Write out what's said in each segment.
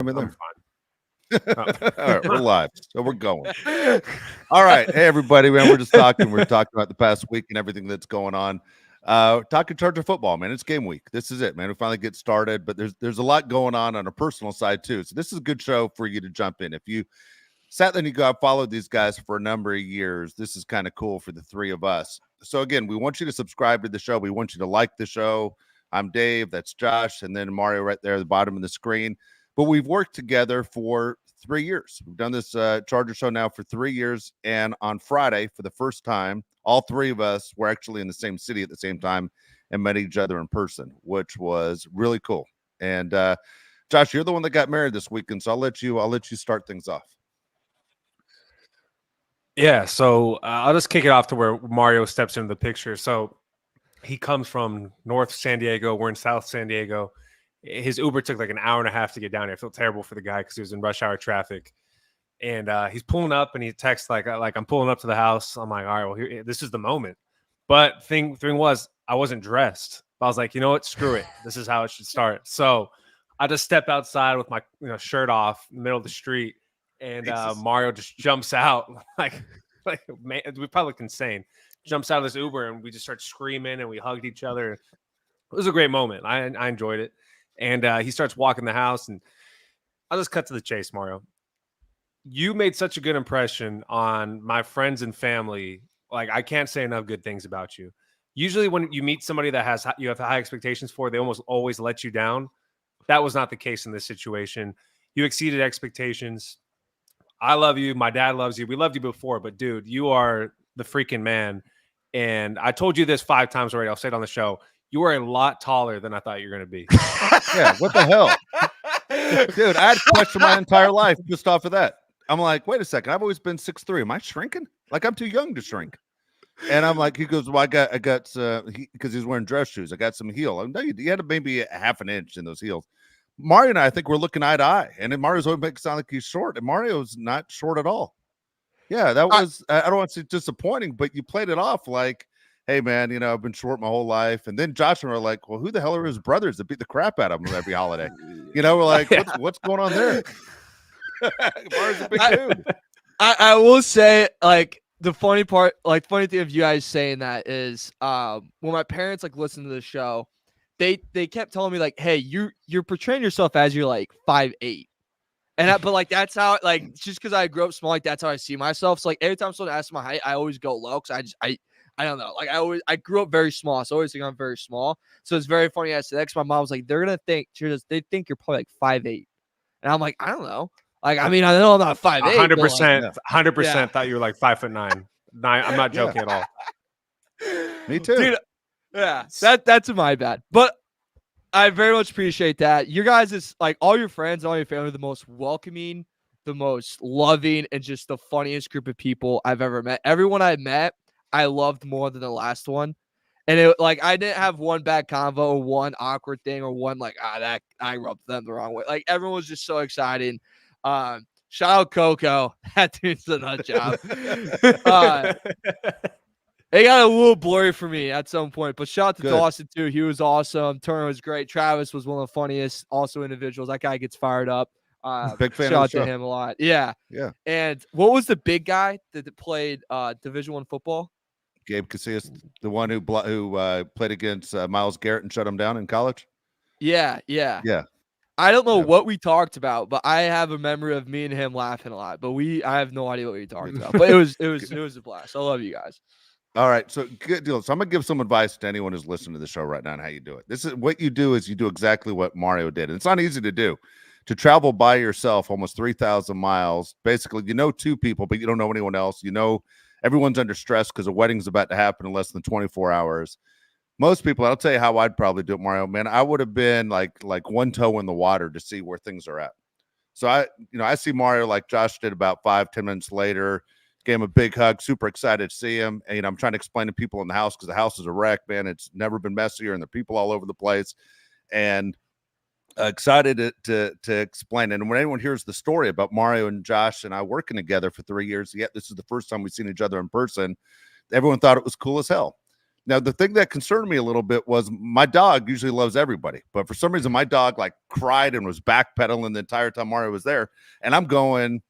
I'm there. fine. All right, we're live, so we're going. All right, hey everybody, man. We're talking about the past week and everything that's going on. Talking Charger football, man. It's game week. This is it, man. We finally get started, but there's a lot going on a personal side too. So this is a good show for you to jump in. If you sat there and you got followed these guys for a number of years, this is kind of cool for the three of us. So again, we want you to subscribe to the show. We want you to like the show. I'm Dave. That's Josh, and then Mario right there at the bottom of the screen. But we've worked together for 3 years. We've done this Charger show now for 3 years. And on Friday, for the first time, all three of us were actually in the same city at the same time and met each other in person, which was really cool. And Josh, you're the one that got married this weekend, so I'll let you start things off. Yeah, so I'll just kick it off to where Mario steps into the picture. So he comes from North San Diego. We're in South San Diego. His Uber took like an hour and a half to get down here. I feel terrible for the guy because he was in rush hour traffic. And he's pulling up, and he texts like I'm pulling up to the house. I'm like, all right, well, this is the moment. But thing was, I wasn't dressed. I was like, you know what? Screw it. This is how it should start. So I just step outside with my shirt off in the middle of the street. And Mario just jumps out like man, we probably look insane. Jumps out of this Uber, and we just start screaming, and we hugged each other. It was a great moment. I enjoyed it. And he starts walking the house, and I'll just cut to the chase, Mario. You made such a good impression on my friends and family. Like, I can't say enough good things about you. Usually when you meet somebody that you have high expectations for, they almost always let you down. That was not the case in this situation. You exceeded expectations. I love you. My dad loves you. We loved you before, but dude, you are the freaking man. And I told you this 5 times already. I'll say it on the show. You are a lot taller than I thought you were going to be. Yeah, what the hell? Dude, I had questioned my entire life just off of that. I'm like, wait a second. I've always been 6'3". Am I shrinking? Like, I'm too young to shrink. And I'm like, he goes, well, I got, because he's wearing dress shoes. I got some heel. I'm like, you had maybe a half an inch in those heels. Mario and I think we're looking eye to eye, and then Mario's always makes it sound like he's short, and Mario's not short at all. Yeah, that was, I don't want to say disappointing, but you played it off like, hey, man, I've been short my whole life. And then Josh and I were like, well, who the hell are his brothers that beat the crap out of him every holiday? We're like, what's going on there? Mario's a big dude. I will say, like, the funny part, like, funny thing of you guys saying that is when my parents, like, listen to the show, they kept telling me, like, hey, you're portraying yourself as you're like 5'8". But like, that's how, like, just because I grew up small, like, that's how I see myself. So like, every time someone asks my height, I always go low because I don't know. Like, I grew up very small, so I always think I'm very small. So it's very funny. I said that 'cause my mom was like, they're gonna think they think you're probably like 5'8", and I'm like, I don't know. Like, I mean, I know I'm not 5'8". 100%, 100% thought you were like 5'9". I'm not joking at all. Me too, dude. Yeah, that's my bad, but I very much appreciate that. You guys is like all your friends, all your family, are the most welcoming, the most loving, and just the funniest group of people I've ever met. Everyone I met, I loved more than the last one. And it, like, I didn't have one bad convo or one awkward thing or one like, that I rubbed them the wrong way. Like, everyone was just so exciting. Shout out Coco. That dude's a nut job. It got a little blurry for me at some point, but shout out to Dawson too. He was awesome. Turner was great. Travis was one of the funniest also individuals. That guy gets fired up. Big fan. Shout out to him a lot. Yeah. And what was the big guy that played Division I football? Gabe Casillas, the one who played against Myles Garrett and shut him down in college. Yeah. I don't know what we talked about, but I have a memory of me and him laughing a lot. But I have no idea what we talked about. But it was a blast. I love you guys. All right, so good deal. So I'm gonna give some advice to anyone who's listening to the show right now on how you do it. This is what you do is you do exactly what Mario did, and it's not easy to do. To travel by yourself almost 3,000 miles, basically, 2 people, but you don't know anyone else. Everyone's under stress because a wedding's about to happen in less than 24 hours. Most people, I'll tell you how I'd probably do it, Mario. Man, I would have been like one toe in the water to see where things are at. So I see Mario like Josh did about 5-10 minutes later. Gave him a big hug, super excited to see him. And I'm trying to explain to people in the house because the house is a wreck, man. It's never been messier, and there are people all over the place. And excited to explain. And when anyone hears the story about Mario and Josh and I working together for 3 years, yet this is the first time we've seen each other in person, everyone thought it was cool as hell. Now, the thing that concerned me a little bit was my dog usually loves everybody, but for some reason, my dog like cried and was backpedaling the entire time Mario was there. And I'm going,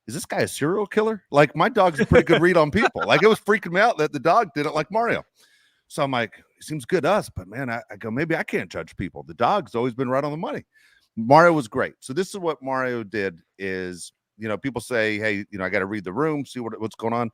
is this guy a serial killer? Like, my dog's a pretty good read on people. Like, it was freaking me out that the dog didn't like Mario. So I'm like, it seems good to us, but man, I go, maybe I can't judge people. The dog's always been right on the money. Mario was great. So this is what Mario did is, people say, hey, I got to read the room, see what's going on.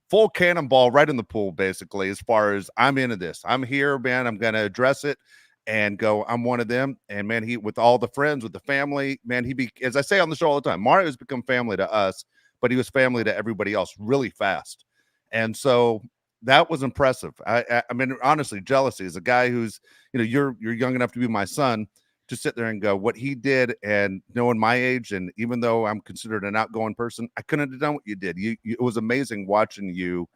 Full cannonball right in the pool, basically, as far as I'm into this. I'm here, man. I'm going to address it and go, I'm one of them. And man, he, with all the friends, with the family, man, as I say on the show all the time, Mario has become family to us, but he was family to everybody else really fast. And so that was impressive. I mean, honestly, jealousy is a guy who's, you're young enough to be my son, to sit there and go, what he did, and knowing my age, and even though I'm considered an outgoing person, I couldn't have done what you did. It was amazing watching you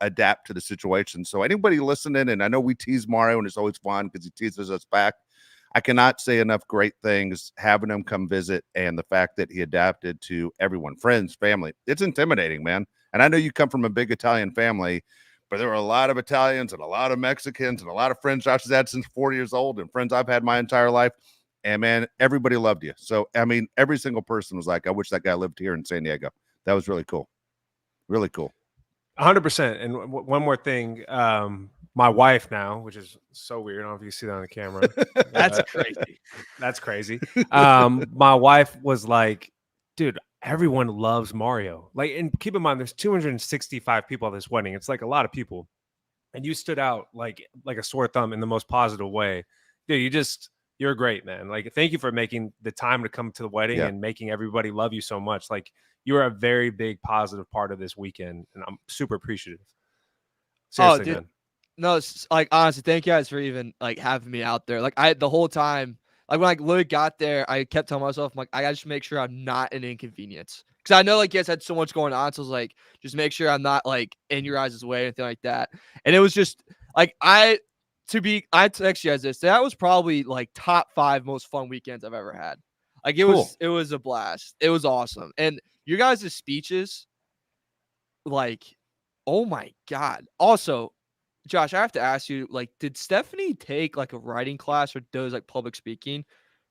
adapt to the situation. So anybody listening, and I know we tease Mario, and it's always fun because he teases us back. I cannot say enough great things having him come visit, and the fact that he adapted to everyone, friends, family. It's intimidating, man. And I know you come from a big Italian family, but there were a lot of Italians and a lot of Mexicans and a lot of friends Josh has had since 40 years old, and friends I've had my entire life. And man, everybody loved you. So, I mean, every single person was like, I wish that guy lived here in San Diego. That was really cool. Really cool. 100%. And one more thing, my wife now, which is so weird. I don't know if you see that on the camera. That's crazy. That's crazy. My wife was like, dude, everyone loves Mario. Like, and keep in mind, there's 265 people at this wedding. It's like a lot of people. And you stood out like a sore thumb in the most positive way. Dude, you're great, man. Like, thank you for making the time to come to the wedding and making everybody love you so much. Like, you are a very big positive part of this weekend, and I'm super appreciative. Seriously, dude. man. No, it's like, honestly, thank you guys for even like having me out there. Like, the whole time, like when I literally got there, I kept telling myself, I'm like, I gotta just make sure I'm not an inconvenience. Because I know like you guys had so much going on. So I was like, just make sure I'm not like in your guys' way or anything like that. And it was just like I text you guys this. That was probably like top 5 most fun weekends I've ever had. Like it was a blast. It was awesome. And your guys' speeches, like, oh my God. Also, Josh, I have to ask you, like, did Stephanie take like a writing class or does like public speaking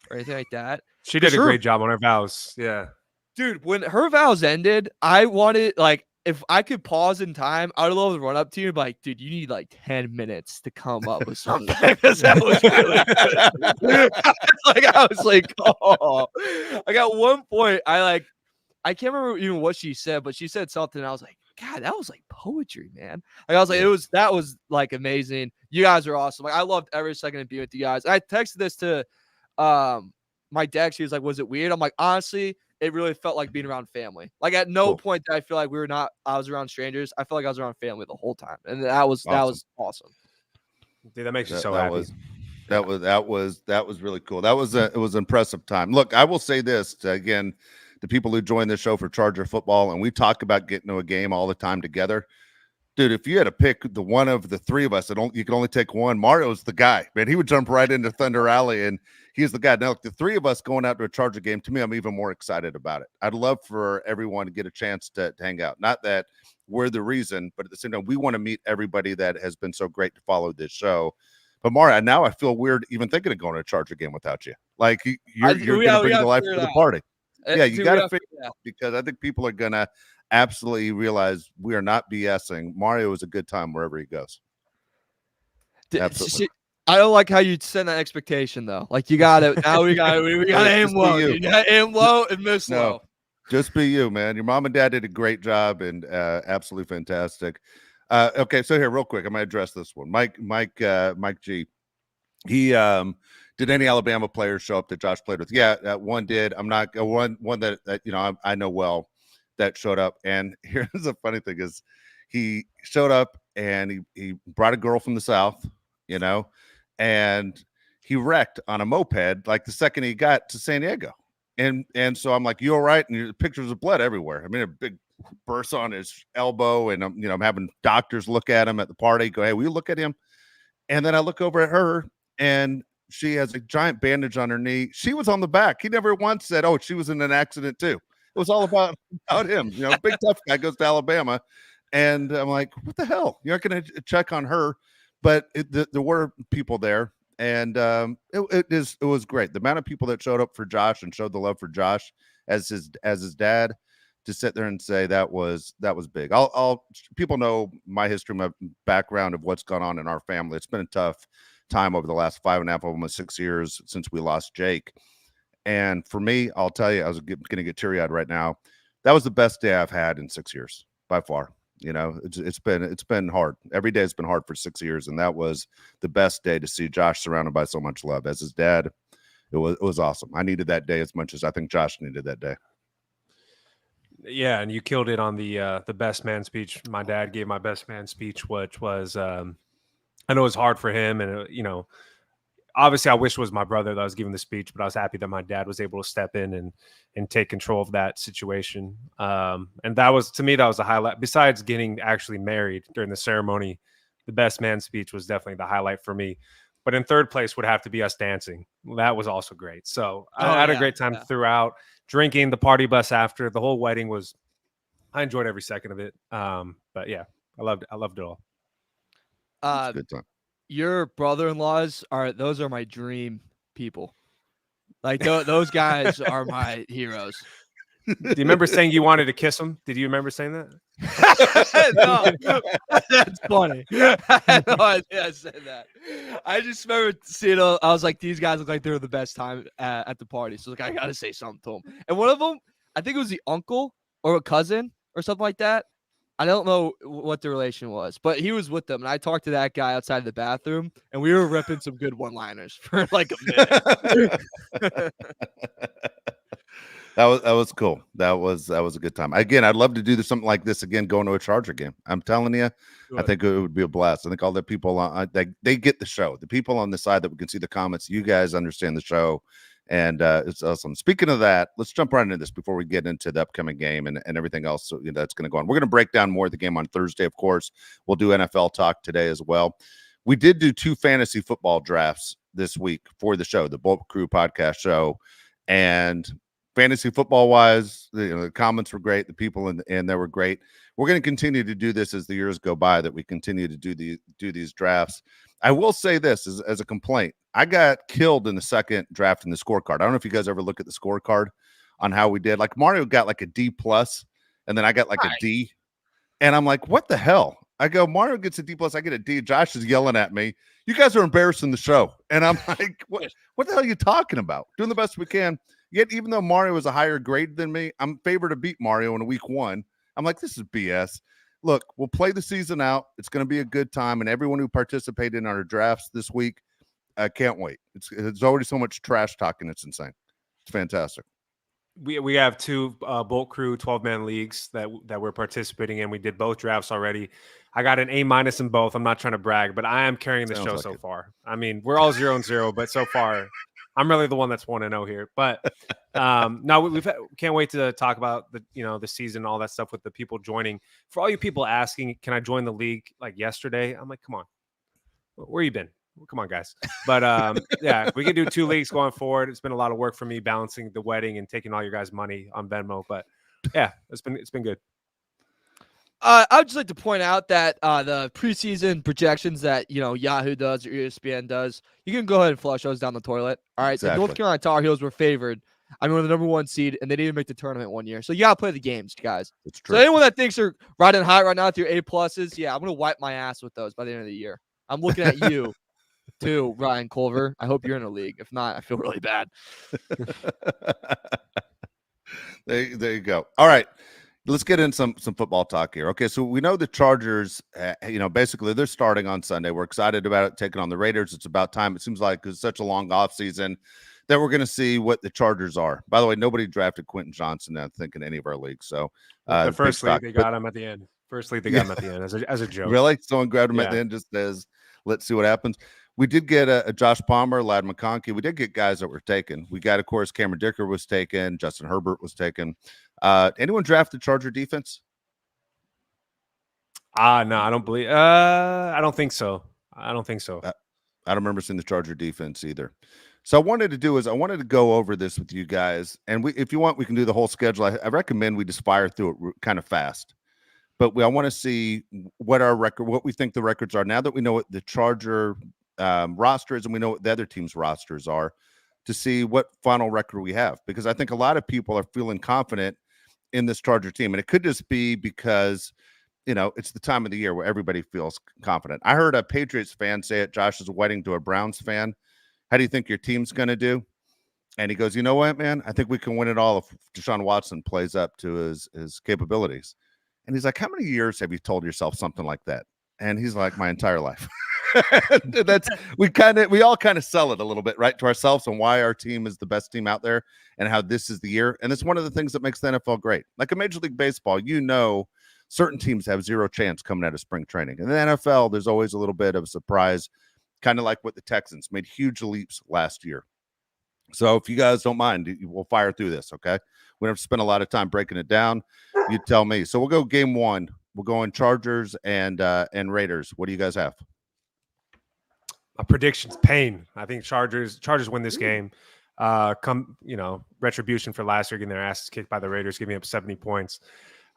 or anything like that? She did a great job on her vows. Yeah. Dude, when her vows ended, I wanted, like, if I could pause in time, I would love to run up to you and be like, dude, you need like 10 minutes to come up with something. Because that was really good. I was like, oh. Like at one point, I can't remember even what she said, but she said something. And I was like, God, that was like poetry, man. Like I was like, that was like amazing. You guys are awesome. Like I loved every second of being with you guys. I texted this to my dad. She was like, was it weird? I'm like, honestly, it really felt like being around family. Like at no point did I feel like I was around strangers. I felt like I was around family the whole time. And that was awesome. Dude, that makes you so happy. That was really cool. It was an impressive time. Look, I will say this again, the people who join the show for Charger football, and we talk about getting to a game all the time together. Dude, if you had to pick the one of the three of us, you can only take one. Mario's the guy, man. He would jump right into Thunder Alley, and he's the guy. Now, look, the three of us going out to a Charger game, to me, I'm even more excited about it. I'd love for everyone to get a chance to hang out. Not that we're the reason, but at the same time, we want to meet everybody that has been so great to follow this show. But Mario, now I feel weird even thinking of going to a Charger game without you. Like you're going to bring the life to the party. Yeah, you got to figure it out because I think people are going to absolutely realize we are not BSing. Mario is a good time wherever he goes. Absolutely. I don't like how you set that expectation though. Like you got it. Now we got to aim low. You got to aim low and miss low. Just be you, man. Your mom and dad did a great job and absolutely fantastic. Okay, so here, real quick, I'm gonna address this one. Mike G. He did any Alabama players show up that Josh played with? Yeah, one did. I'm not one that I know well that showed up. And here's the funny thing is he showed up and he brought a girl from the South, and he wrecked on a moped like the second he got to San Diego. And so I'm like, you all right? And pictures of blood everywhere. I mean, a big burst on his elbow, and I'm having doctors look at him at the party, go, hey, will you look at him? And then I look over at her and she has a giant bandage on her knee. She was on the back. He never once said, oh, she was in an accident too. It was all about him. Big tough guy goes to Alabama. And I'm like, what the hell? You're not going to check on her. but there were people there, and it was great. The amount of people that showed up for Josh and showed the love for Josh as his dad, to sit there and say that was big. I'll people know my history, my background of what's gone on in our family. It's been a tough time over the last 5.5, almost 6 years since we lost Jake. And for me, I'll tell you, I was going to get teary-eyed right now. That was the best day I've had in 6 years by far. You know, it's been hard. Every day has been hard for 6 years, and that was the best day to see Josh surrounded by so much love as his dad. It was awesome. I needed that day as much as I think Josh needed that day. Yeah, and you killed it on the best man speech. My dad gave my best man speech, which was I know it was hard for him, and you know, obviously I wish it was my brother that was giving the speech, but I was happy that my dad was able to step in and take control of that situation. And that was, to me, that was a highlight. Besides getting actually married during the ceremony, the best man speech was definitely the highlight for me. But in third place would have to be us dancing. That was also great. So I had a great time throughout, drinking, the party bus after, the whole wedding was, I enjoyed every second of it. But yeah, I loved it all. It's a good time. Your brother-in-laws those are my dream people. Like those guys are my heroes. Do you remember saying you wanted to kiss him? Did you remember saying that? No, that's funny. I had no idea I said that. I just remember seeing. I was like, these guys look like they're the best time at the party. So like, I gotta say something to them. And one of them, I think it was the uncle or a cousin or something like that. I don't know what the relation was, but he was with them, and I talked to that guy outside the bathroom, and we were ripping some good one-liners for like a minute. That was cool. That was a good time. Again, I'd love to do something like this again, going to a Charger game. I'm telling you, I think it would be a blast. I think all the people on they get the show. The people on the side that we can see the comments, you guys understand the show, and it's awesome. Speaking of that, let's jump right into this before we get into the upcoming game and everything else that's going to go on. We're going to break down more of the game on Thursday, of course. We'll do NFL talk today as well. We did do 2 fantasy football drafts this week for the show, the Bolt Crew podcast show, and fantasy football wise, the comments were great. The people and they were great. We're going to continue to do this as the years go by, that we continue to do these drafts. I will say this as a complaint. I got killed in the second draft in the scorecard. I don't know if you guys ever look at the scorecard on how we did. Like Mario got like a D+, and then I got like a D. And I'm like, what the hell? I go, Mario gets a D+, I get a D. Josh is yelling at me. You guys are embarrassing the show. And I'm like, what the hell are you talking about? Doing the best we can. Yet, even though Mario is a higher grade than me, I'm favored to beat Mario in week 1. I'm like, this is BS. Look, we'll play the season out. It's going to be a good time. And everyone who participated in our drafts this week, I can't wait. It's already so much trash talking. It's insane. It's fantastic. We have 2 Bolt Crew 12-man leagues that we're participating in. We did both drafts already. I got an A- in both. I'm not trying to brag, but I am carrying the show like so far. I mean, we're all 0-0, but so far I'm really the one that's 1-0 here. But no, can't wait to talk about the season, all that stuff with the people joining. For all you people asking, can I join the league like yesterday? I'm like, come on, where you been? Come on, guys. But yeah, we can do 2 leagues going forward. It's been a lot of work for me balancing the wedding and taking all your guys' money on Venmo. But yeah, it's been good. I would just like to point out that the preseason projections that Yahoo does or ESPN does, you can go ahead and flush those down the toilet. All right, exactly. The North Carolina Tar Heels were favored. I mean, we're the number 1 seed, and they didn't make the tournament one year. So you gotta play the games, guys. It's true. So anyone that thinks they're riding high right now with your A+, yeah, I'm gonna wipe my ass with those by the end of the year. I'm looking at you. Too, Ryan Culver. I hope you're in a league. If not, I feel really bad. There you go. All right, let's get in some football talk here. Okay, so we know the Chargers, basically they're starting on Sunday. We're excited about it, taking on the Raiders. It's about time. It seems like it's such a long offseason that we're going to see what the Chargers are. By the way, nobody drafted Quentin Johnson, I think, in any of our leagues. So the first league, they got him at the end. First league, they got him at the end as a joke. Really? Someone grabbed him at the end just as, let's see what happens. We did get a Josh Palmer, Ladd McConkey. We did get guys that were taken. We got, of course, Cameron Dicker was taken. Justin Herbert was taken. Anyone drafted Charger defense? No, I don't believe. I don't think so. I don't don't remember seeing the Charger defense either. So I wanted to go over this with you guys. And if you want, we can do the whole schedule. I recommend we just fire through it kind of fast. but I want to see what we think the records are now that we know what the Charger roster is and we know what the other team's rosters are, to see what final record we have, because I think a lot of people are feeling confident in this Charger team, and it could just be because it's the time of the year where everybody feels confident. I heard a Patriots fan say at Josh's wedding to a Browns fan, "How do you think your team's going to do?" And he goes, "You know what, man? I think we can win it all if Deshaun Watson plays up to his capabilities." And he's like, "How many years have you told yourself something like that?" And he's like, "My entire life." We all kind of sell it a little bit, right, to ourselves, and why our team is the best team out there and how this is the year. And it's one of the things that makes the NFL great. Like in Major League Baseball, certain teams have zero chance coming out of spring training. In the NFL, there's always a little bit of a surprise, kind of like what the Texans made huge leaps last year. So if you guys don't mind, we'll fire through this, okay? We don't have to spend a lot of time breaking it down. You tell me. So we'll go game one. We'll go in Chargers and Raiders. What do you guys have? My prediction's pain. I think Chargers win this game. Retribution for last year, getting their asses kicked by the Raiders, giving up 70 points.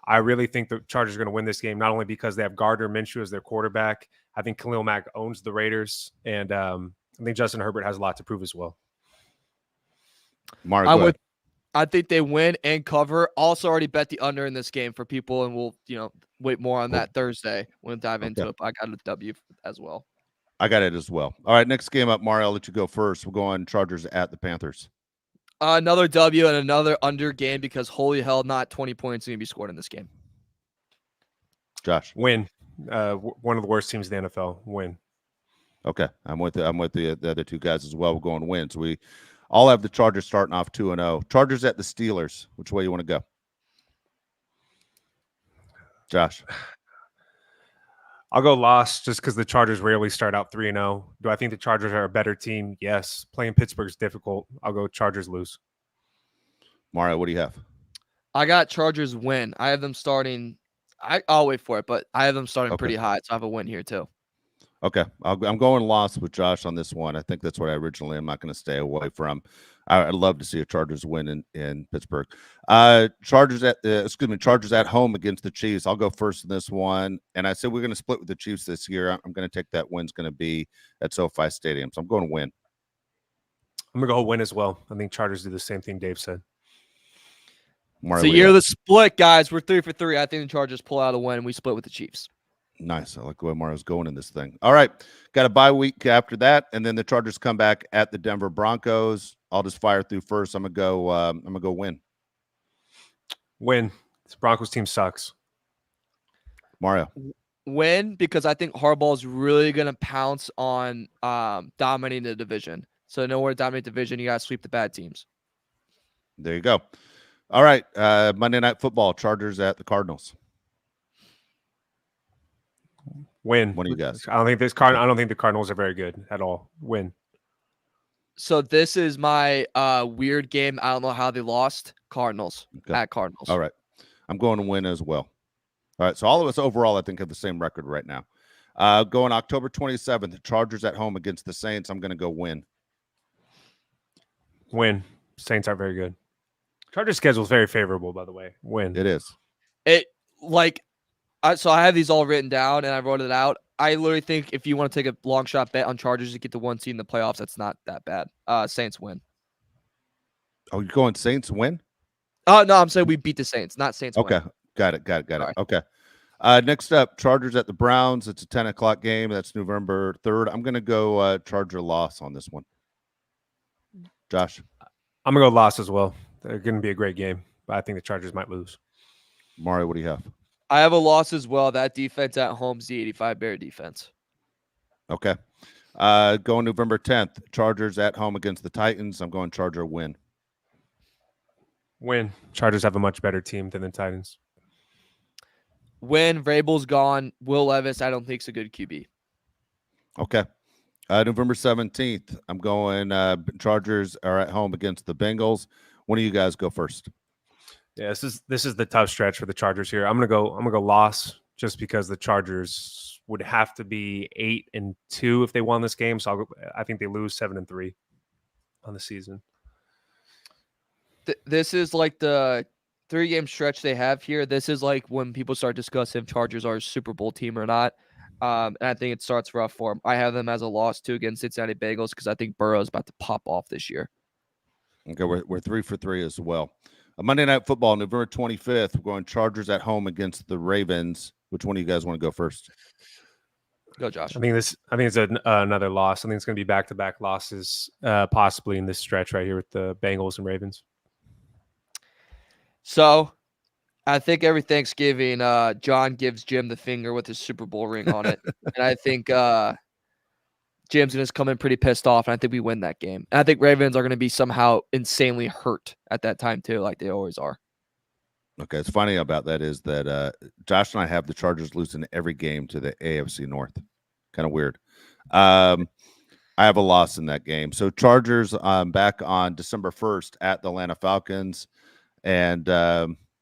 I really think the Chargers are going to win this game, not only because they have Gardner Minshew as their quarterback. I think Khalil Mack owns the Raiders, and I think Justin Herbert has a lot to prove as well. Mario, I think they win and cover. Also already bet the under in this game for people, and we'll wait more on that Thursday. We'll dive into it. But I got a W as well. I got it as well. All right, next game up, Mario, I'll let you go first. We'll go on Chargers at the Panthers. Another W and another under game, because holy hell, not 20 points going to be scored in this game. Josh, win. One of the worst teams in the NFL. Win. Okay, I'm with the other two guys as well. We're going win. So we all have the Chargers starting off 2-0. Chargers at the Steelers. Which way you want to go, Josh? I'll go loss, just because the Chargers rarely start out 3-0. Do I think the Chargers are a better team? Yes. Playing Pittsburgh is difficult. I'll go Chargers lose. Mario, what do you have? I got Chargers win. I have them starting. I'll wait for it, but I have them starting pretty high, so I have a win here too. Okay, I'm going loss with Josh on this one. I think that's what I originally am not going to stay away from. I'd love to see a Chargers win in Pittsburgh. Chargers at home against the Chiefs. I'll go first in this one, and I said we're going to split with the Chiefs this year. I'm going to take that win's going to be at SoFi Stadium, so I'm going to win. I'm going to go win as well. I think Chargers do the same thing Dave said. It's a year of the split, guys. We're 3 for 3. I think the Chargers pull out a win, and we split with the Chiefs. Nice. I like the way Mario's going in this thing. All right. Got a bye week after that, and then the Chargers come back at the Denver Broncos. I'll just fire through first. I'm gonna go win. Win. This Broncos team sucks. Mario. Win, because I think Harbaugh is really gonna pounce on dominating the division. So nowhere to dominate the division, you gotta sweep the bad teams. There you go. All right. Monday Night Football, Chargers at the Cardinals. Win. What do you guys? I don't think the Cardinals are very good at all. Win. So this is my weird game. I don't know how they lost. Cardinals at Cardinals. All right. I'm going to win as well. All right. So all of us overall, I think, have the same record right now. Going October 27th, the Chargers at home against the Saints. I'm going to go win. Win. Saints are very good. Chargers schedule is very favorable, by the way. Win. It is. So I have these all written down, and I wrote it out. I literally think if you want to take a long shot bet on Chargers to get the 1 seed in the playoffs, that's not that bad. Saints win. Oh, you're going Saints win? Oh, no, I'm saying we beat the Saints, not Saints win. Okay. Got it. Right. Okay. Next up, Chargers at the Browns. It's a 10 o'clock game. That's November 3rd. I'm going to go Charger loss on this one. Josh? I'm going to go loss as well. They're going to be a great game, but I think the Chargers might lose. Mario, what do you have? I have a loss as well. That defense at home's the 85 Bear defense. Okay. Going November 10th, Chargers at home against the Titans. I'm going Charger win. Win. Chargers have a much better team than the Titans. Win. Vrabel's gone. Will Levis, I don't think, is a good QB. Okay. November 17th, I'm going Chargers are at home against the Bengals. One of you guys go first. Yeah, this is the tough stretch for the Chargers here. I'm gonna go loss, just because the Chargers would have to be 8-2 if they won this game. So I think they lose 7-3 on the season. This is like the 3-game stretch they have here, this is like when people start discussing if Chargers are a Super Bowl team or not. And I think it starts rough for them. I have them as a loss too against Cincinnati Bengals because I think Burrow's about to pop off this year. Okay, we're 3 for 3 as well. Monday Night Football, November 25th. We're going Chargers at home against the Ravens. Which one do you guys want to go first? Go, Josh. I think it's another loss. I think it's going to be back-to-back losses, possibly in this stretch right here with the Bengals and Ravens. So, I think every Thanksgiving, John gives Jim the finger with his Super Bowl ring on it, and I think Jim's going to come in pretty pissed off, and I think we win that game. And I think Ravens are going to be somehow insanely hurt at that time too, like they always are. Okay, it's funny about that is that Josh and I have the Chargers losing every game to the AFC North. Kind of weird. I have a loss in that game. So Chargers back on December 1st at the Atlanta Falcons, and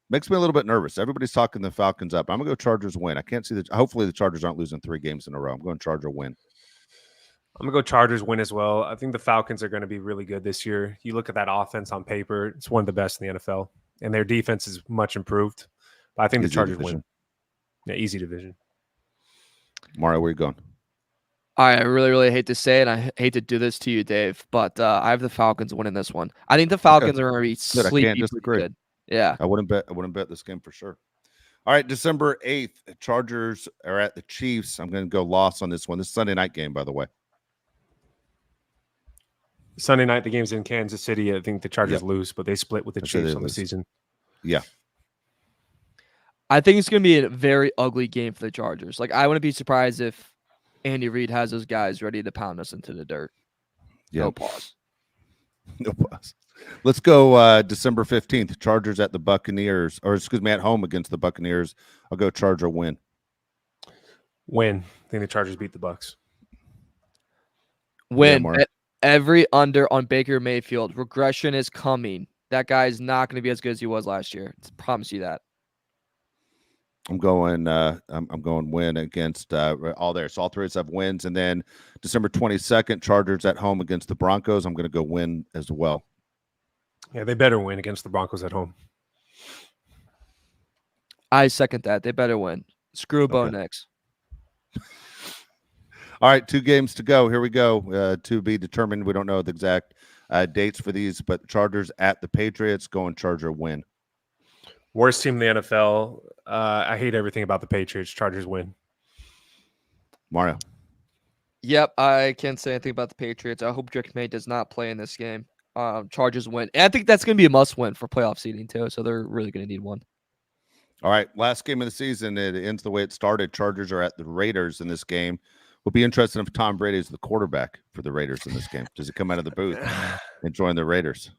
makes me a little bit nervous. Everybody's talking the Falcons up. I'm going to go Chargers win. I can't see hopefully the Chargers aren't losing 3 games in a row. I'm going Charger win. I'm going to go Chargers win as well. I think the Falcons are going to be really good this year. You look at that offense on paper, it's one of the best in the NFL. And their defense is much improved. But I think the Chargers win. Yeah, easy division. Mario, where are you going? I really, really hate to say it. I hate to do this to you, Dave, but I have the Falcons winning this one. I think the Falcons are going to be sleepy. I can't disagree. Good. Yeah. I wouldn't bet this game for sure. All right, December 8th, Chargers are at the Chiefs. I'm going to go loss on this one. This is Sunday night game, by the way. Sunday night, the game's in Kansas City. I think the Chargers lose, but they split with the Chiefs on the season. Yeah. I think it's going to be a very ugly game for the Chargers. Like, I wouldn't be surprised if Andy Reid has those guys ready to pound us into the dirt. Yeah. No pause. No pause. Let's go December 15th, Chargers at the Buccaneers, or excuse me, at home against the Buccaneers. I'll go Charger win. Win. I think the Chargers beat the Bucs. Win. Yeah, every under on Baker Mayfield. Regression is coming. That guy is not going to be as good as he was last year. I promise you that. I'm going win against all there. So all 3 of us have wins. And then December 22nd, Chargers at home against the Broncos. I'm going to go win as well. Yeah, they better win against the Broncos at home. I second that. They better win. Screw Bo Nix. All right, 2 games to go. Here we go. To be determined. We don't know the exact dates for these, but Chargers at the Patriots. Going Charger win. Worst team in the NFL. I hate everything about the Patriots. Chargers win. Mario. Yep, I can't say anything about the Patriots. I hope Drake May does not play in this game. Chargers win. And I think that's going to be a must-win for playoff seeding, too, so they're really going to need one. All right, last game of the season. It ends the way it started. Chargers are at the Raiders in this game. Will be interesting if Tom Brady is the quarterback for the Raiders in this game. Does he come out of the booth and join the Raiders?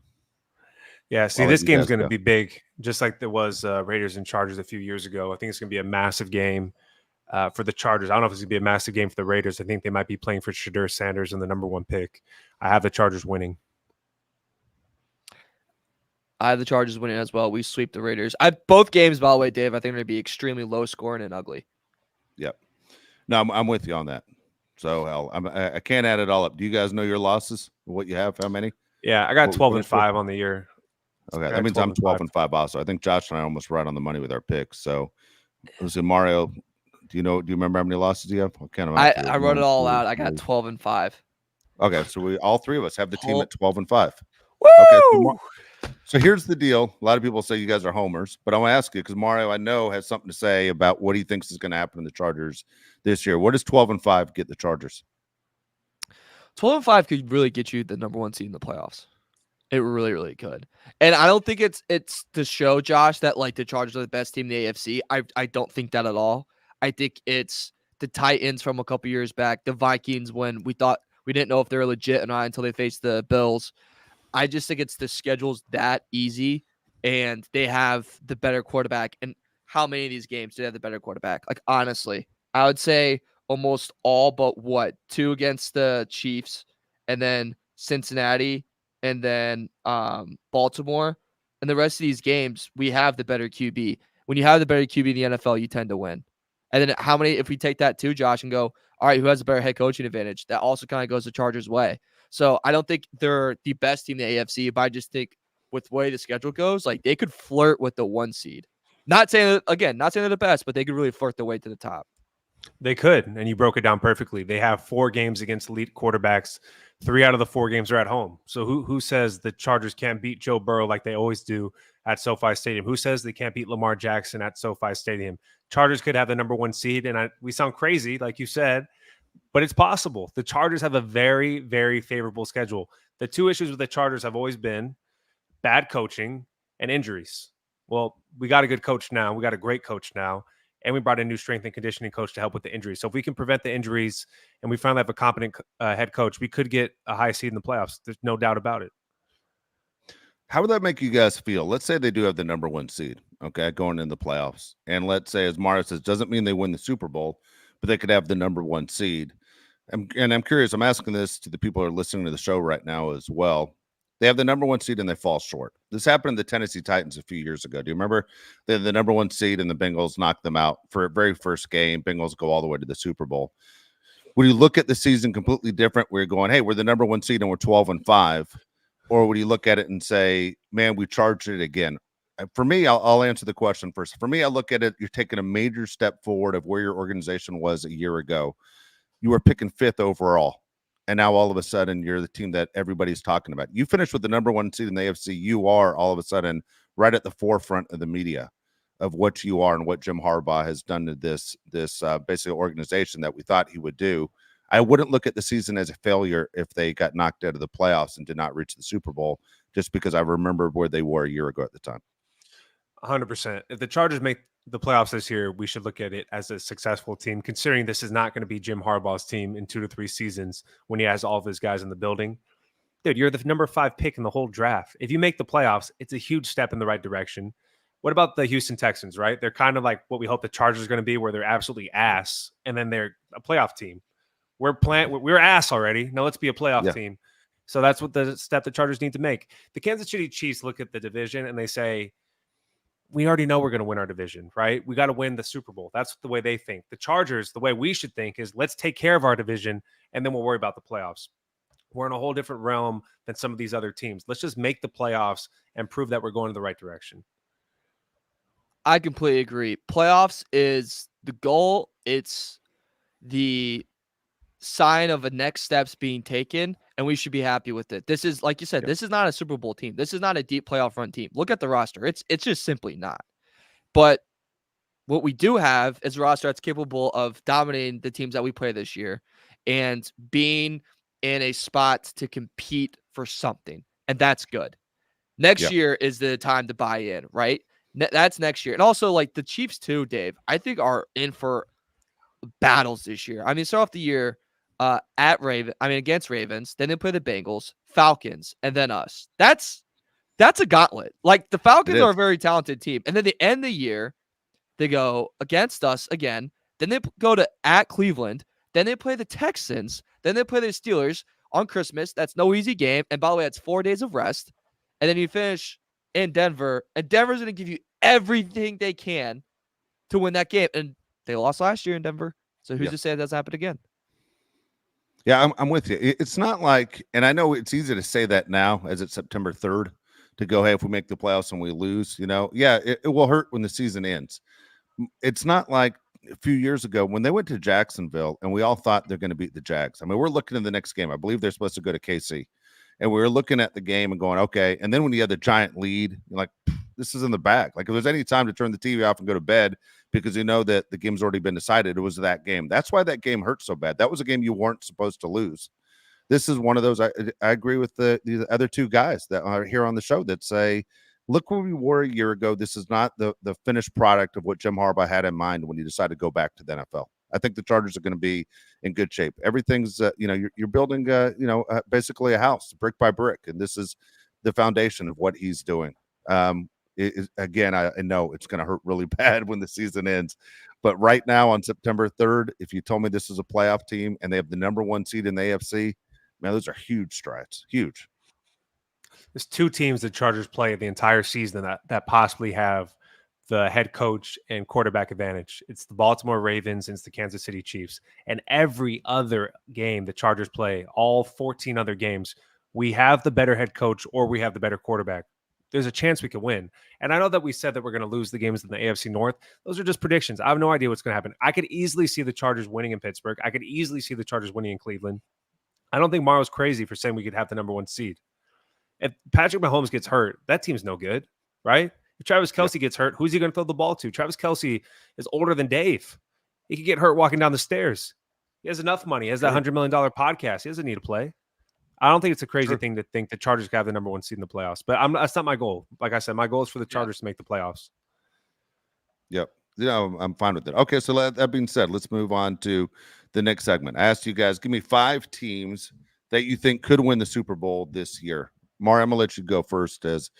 Yeah, see, this game's going to be big, just like there was Raiders and Chargers a few years ago. I think it's going to be a massive game for the Chargers. I don't know if it's going to be a massive game for the Raiders. I think they might be playing for Shadur Sanders in the number 1 pick. I have the Chargers winning. I have the Chargers winning as well. We sweep the Raiders. Both games, by the way, Dave, I think are going to be extremely low scoring and ugly. Yep. No, I'm with you on that. So I can't add it all up. Do you guys know your losses? What you have? How many? Yeah, I got 12-5 on the year. Okay, that means I'm 12-5 also. I think Josh and I are almost right on the money with our picks. So, listen, Mario, do you remember how many losses you have? I wrote it all out. I got 12-5. Okay, so all 3 of us have the team at 12-5. Woo! Okay, so here's the deal. A lot of people say you guys are homers, but I want to ask you because Mario, I know, has something to say about what he thinks is going to happen in the Chargers this year. What does 12-5 get the Chargers? 12-5 could really get you the number 1 seed in the playoffs. It really, really could. And I don't think it's to show, Josh, that like the Chargers are the best team in the AFC. I don't think that at all. I think it's the Titans from a couple years back, the Vikings when we thought we didn't know if they were legit or not until they faced the Bills. I just think it's the schedule's that easy, and they have the better quarterback. And how many of these games do they have the better quarterback? Like, honestly, I would say almost all but 2 against the Chiefs, and then Cincinnati, and then Baltimore. And the rest of these games, we have the better QB. When you have the better QB in the NFL, you tend to win. And then how many, if we take that too, Josh, and go, all right, who has a better head coaching advantage? That also kind of goes the Chargers' way. So I don't think they're the best team in the AFC, but I just think with the way the schedule goes, like they could flirt with the 1 seed. Not saying they're the best, but they could really flirt their way to the top. They could, and you broke it down perfectly. They have 4 games against elite quarterbacks. 3 out of the 4 games are at home. So who says the Chargers can't beat Joe Burrow like they always do at SoFi Stadium? Who says they can't beat Lamar Jackson at SoFi Stadium? Chargers could have the number 1 seed, and we sound crazy, like you said, but it's possible. The Chargers have a very, very favorable schedule. The 2 issues with the Chargers have always been bad coaching and injuries. Well, we got a good coach now. We got a great coach now. And we brought in a new strength and conditioning coach to help with the injuries. So if we can prevent the injuries and we finally have a competent head coach, we could get a high seed in the playoffs. There's no doubt about it. How would that make you guys feel? Let's say they do have the number 1 seed, okay, going in the playoffs. And let's say, as Mario says, doesn't mean they win the Super Bowl, but they could have the number 1 seed. And I'm curious, I'm asking this to the people who are listening to the show right now as well. They have the number 1 seed and they fall short. This happened to the Tennessee Titans a few years ago. Do you remember? They had the number 1 seed and the Bengals knocked them out for a very first game. Bengals go all the way to the Super Bowl. Would you look at the season completely different where you're going, hey, we're the number 1 seed and we're 12-5? Or would you look at it and say, man, we charged it again? For me, I'll answer the question first. For me, I look at it, you're taking a major step forward of where your organization was a year ago. You were picking 5th overall. And now all of a sudden you're the team that everybody's talking about. You finished with the number 1 seed in the AFC. You are all of a sudden right at the forefront of the media of what you are and what Jim Harbaugh has done to this basically organization that we thought he would do. I wouldn't look at the season as a failure if they got knocked out of the playoffs and did not reach the Super Bowl, just because I remember where they were a year ago at the time. 100%. If the Chargers make the playoffs this year, we should look at it as a successful team, considering this is not going to be Jim Harbaugh's team in 2 to 3 seasons when he has all of his guys in the building. Dude, you're the number 5 pick in the whole draft. If you make the playoffs, it's a huge step in the right direction. What about the Houston Texans, right? They're kind of like what we hope the Chargers are going to be, where they're absolutely ass, and then they're a playoff team. We're ass already. Now let's be a playoff team. So that's what the step the Chargers need to make. The Kansas City Chiefs look at the division and they say, we already know we're going to win our division, right? We got to win the Super Bowl. That's the way they think. The Chargers, the way we should think is let's take care of our division and then we'll worry about the playoffs. We're in a whole different realm than some of these other teams. Let's just make the playoffs and prove that we're going in the right direction. I completely agree. Playoffs is the goal. It's the sign of a next steps being taken, and we should be happy with it. This is, like you said, this is not a Super Bowl team. This is not a deep playoff run team. Look at the roster. It's just simply not. But what we do have is a roster that's capable of dominating the teams that we play this year and being in a spot to compete for something. And that's good. Next year is the time to buy in, right? That's next year. And also, like, the Chiefs too, Dave, I think are in for battles this year. I mean, start off the year against Ravens, then they play the Bengals, Falcons, and then us. That's a gauntlet. Like, the Falcons are a very talented team. And then they end the year, they go against us again. Then they go to at Cleveland. Then they play the Texans. Then they play the Steelers on Christmas. That's no easy game. And by the way, it's 4 days of rest. And then you finish in Denver. And Denver's going to give you everything they can to win that game. And they lost last year in Denver. So who's to say that doesn't happen again? Yeah, I'm with you. It's not like, and I know it's easy to say that now as it's September 3rd to go, hey, if we make the playoffs and we lose, it will hurt when the season ends. It's not like a few years ago when they went to Jacksonville and we all thought they're going to beat the Jags. I mean, we're looking at the next game. I believe they're supposed to go to KC. And we were looking at the game and going, okay. And then when you had the giant lead, you're like, this is in the bag. Like, if there's any time to turn the TV off and go to bed because you know that the game's already been decided, it was that game. That's why that game hurt so bad. That was a game you weren't supposed to lose. This is one of those. I agree with the other two guys that are here on the show that say, look where we were a year ago. This is not the finished product of what Jim Harbaugh had in mind when he decided to go back to the NFL. I think the Chargers are going to be in good shape. Everything's, you're building, basically a house brick by brick. And this is the foundation of what he's doing. Again, I know it's going to hurt really bad when the season ends. But right now on September 3rd, if you told me this is a playoff team and they have the number 1 seed in the AFC, man, those are huge strides. Huge. There's 2 teams the Chargers play the entire season that possibly have the head coach and quarterback advantage. It's the Baltimore Ravens and it's the Kansas City Chiefs. And every other game the Chargers play, all 14 other games, we have the better head coach or we have the better quarterback. there's a chance we could win. And I know that we said that we're going to lose the games in the AFC North. Those are just predictions. I have no idea what's going to happen. I could easily see the Chargers winning in Pittsburgh. I could easily see the Chargers winning in Cleveland. I don't think Mario's crazy for saying we could have the number 1 seed. If Patrick Mahomes gets hurt, that team's no good, right? If Travis Kelce gets hurt, who's he going to throw the ball to? Travis Kelce is older than Dave. He could get hurt walking down the stairs. He has enough money. He has that $100 million podcast. He doesn't need to play. I don't think it's a crazy thing to think the Chargers could have the number 1 seed in the playoffs, but that's not my goal. Like I said, my goal is for the Chargers to make the playoffs. Yep. I'm fine with it. Okay, so that being said, let's move on to the next segment. I asked you guys, give me 5 teams that you think could win the Super Bowl this year. Mario, I'm going to let you go first as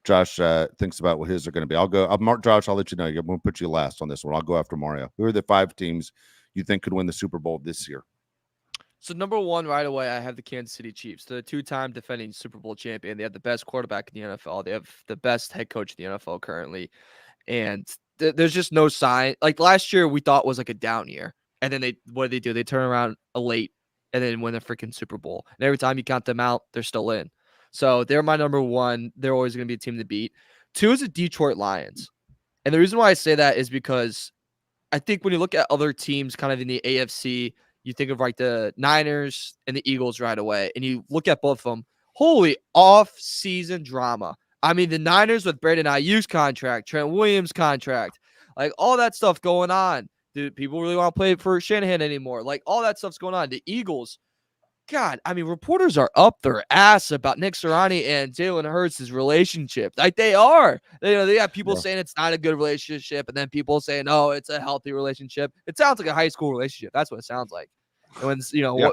Josh thinks about what his are going to be. Josh, I'll let you know. I'm going to put you last on this one. I'll go after Mario. Who are the 5 teams you think could win the Super Bowl this year? So number 1 right away, I have the Kansas City Chiefs. They're the 2-time defending Super Bowl champion. They have the best quarterback in the NFL. They have the best head coach in the NFL currently. And there's just no sign. Like last year, we thought was like a down year. And then what do? They turn around late and then win the freaking Super Bowl. And every time you count them out, they're still in. So they're my number 1. They're always going to be a team to beat. 2 is the Detroit Lions. And the reason why I say that is because I think when you look at other teams kind of in the AFC, you think of like the Niners and the Eagles right away, and you look at both of them. Holy off-season drama. I mean, the Niners with Brandon Ayuk's contract, Trent Williams' contract, like all that stuff going on. Do people really want to play for Shanahan anymore? Like all that stuff's going on. The Eagles, God, I mean, reporters are up their ass about Nick Sirianni and Jalen Hurts' relationship. Like they are. They have people saying it's not a good relationship, and then people saying, "Oh, it's a healthy relationship." It sounds like a high school relationship. That's what it sounds like. And when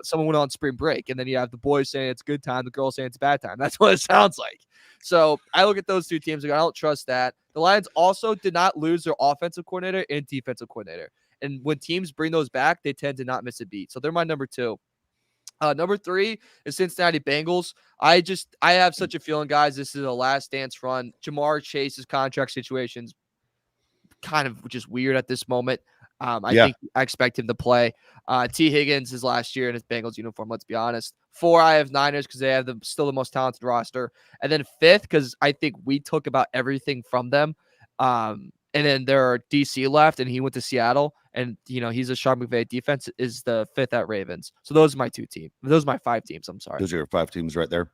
someone went on spring break, and then you have the boys saying it's good time, the girls saying it's bad time. That's what it sounds like. So I look at those 2 teams and I don't trust that. The Lions also did not lose their offensive coordinator and defensive coordinator, and when teams bring those back, they tend to not miss a beat. So they're my number 2. Number 3 is Cincinnati Bengals. I have such a feeling, guys, this is a last dance run. Jamar Chase's contract situation's kind of just weird at this moment. I expect him to play. T. Higgins is last year in his Bengals uniform, let's be honest. 4, I have Niners because they have still the most talented roster. And then 5th, because I think we took about everything from them. And then there are DC left, and he went to Seattle. And, he's a Sean McVay defense, is the 5th at Ravens. So those are my 2 teams. Those are my 5 teams. I'm sorry. Those are your 5 teams right there.